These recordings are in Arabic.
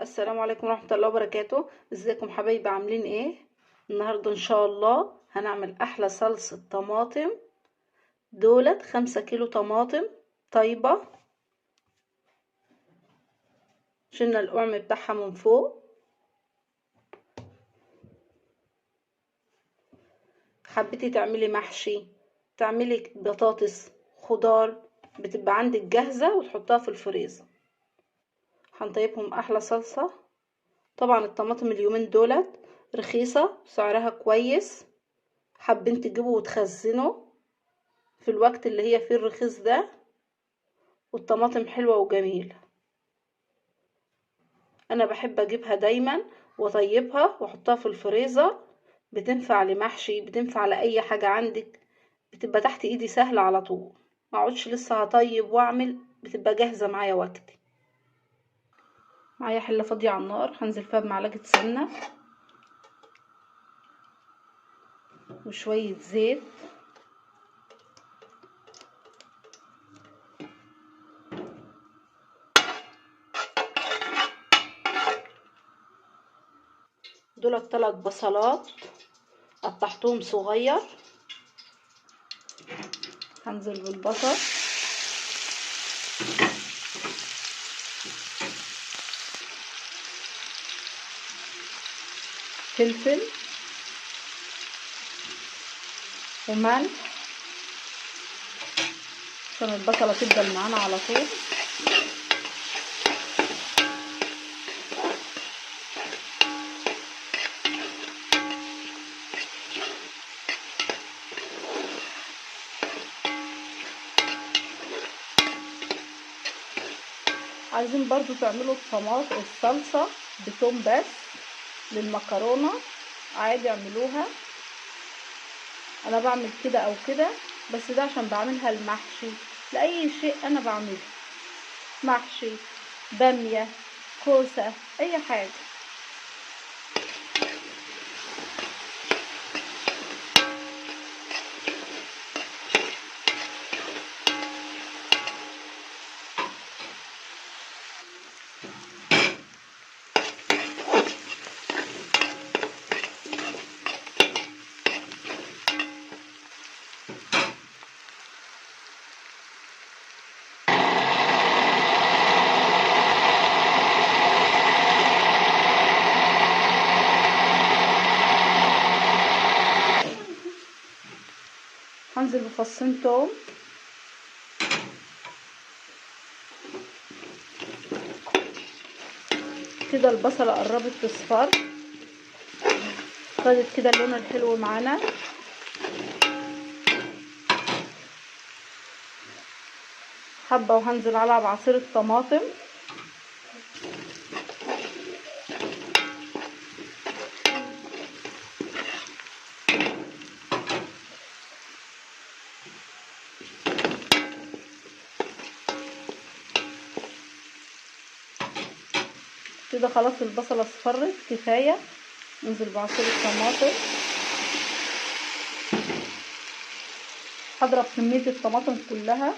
السلام عليكم ورحمة الله وبركاته. ازيكم حبايبي؟ عاملين ايه؟ النهاردة ان شاء الله هنعمل احلى صلصة طماطم. دولت 5 كيلو طماطم طيبة، شلنا القعم بتاعها من فوق. حبيتي تعملي محشي، تعملي بطاطس، خضار، بتبقى عندك جاهزة وتحطها في الفريزر. هنطيبهم احلى صلصة. طبعا الطماطم اليومين دولت رخيصة، سعرها كويس. حابين تجيبوا وتخزنوا في الوقت اللي هي فيه الرخيص ده، والطماطم حلوة وجميلة. انا بحب اجيبها دايما واطيبها واحطها في الفريزر. بتنفع لمحشي، بتنفع لاي حاجة عندك، بتبقى تحت ايدي سهلة على طول. ما اقعدش لسه هطيب واعمل، بتبقى جاهزة معايا وقتي. معايا حلة فاضية على النار، هنزل فيها بمعلقة سمنة وشوية زيت. دول 3 بصلات قطعتهم صغير. هنزل بالبصل، فلفل وملح عشان البصلة تفضل معانا على طول. عايزين برضو تعملوا الصلصة بتوم بس للمكرونة، عادي اعملوها. انا بعمل كده او كده، بس ده عشان بعملها المحشي. لأي شيء انا بعمله، محشي، بامية، كوسة، اي حاجة. هنزل بفصين توم، كده البصلة قربت تصفر، خدت كده اللون الحلو معانا. حبة وهنزل على بعصير الطماطم. كده خلاص البصلة اصفرت كفاية. ننزل بعصير الطماطم. هضرب كمية الطماطم كلها.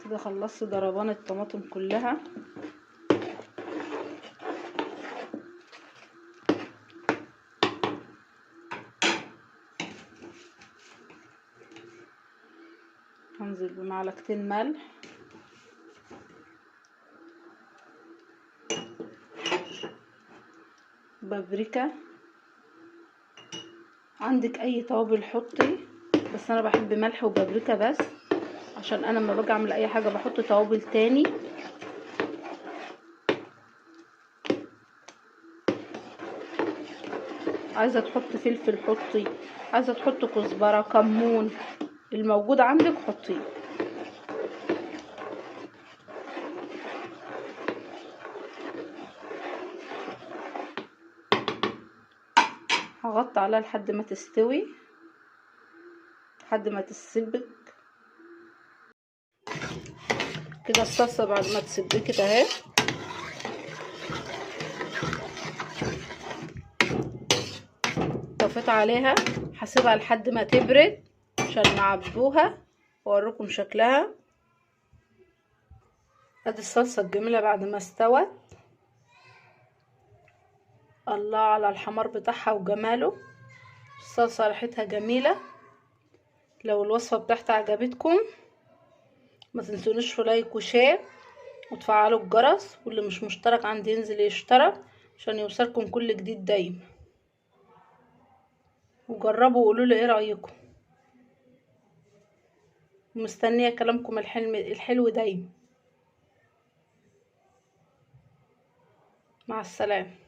كده خلصت ضربان الطماطم كلها. هنزل بمعلقتين ملح، بابريكا، عندك اي توابل حطي، بس انا بحب ملح وبابريكا بس، عشان انا لما باجي اعمل اي حاجه بحط توابل تاني. عايزه تحط فلفل حطي، عايزه تحط كزبره، كمون، الموجود عندك حطيه. هغطي عليها لحد ما تستوي، لحد ما تتسبك. كده الصلصه بعد ما تسبكت اهي. طفيت عليها، هسيبها لحد ما تبرد عشان نعبوها واوريكم شكلها. ادي الصلصه الجميله بعد ما استوت. الله على الحمار بتاعها وجماله. الصلصة ريحتها جميلة. لو الوصفة بتاعتي عجبتكم ما تنسونيش في لايك وشير وتفعلوا الجرس، واللي مش مشترك عندي ينزل يشترك عشان يوصلكم كل جديد دايما. وجربوا وقولوا لي ايه رأيكم، ومستنية كلامكم الحلو دايما. مع السلامة.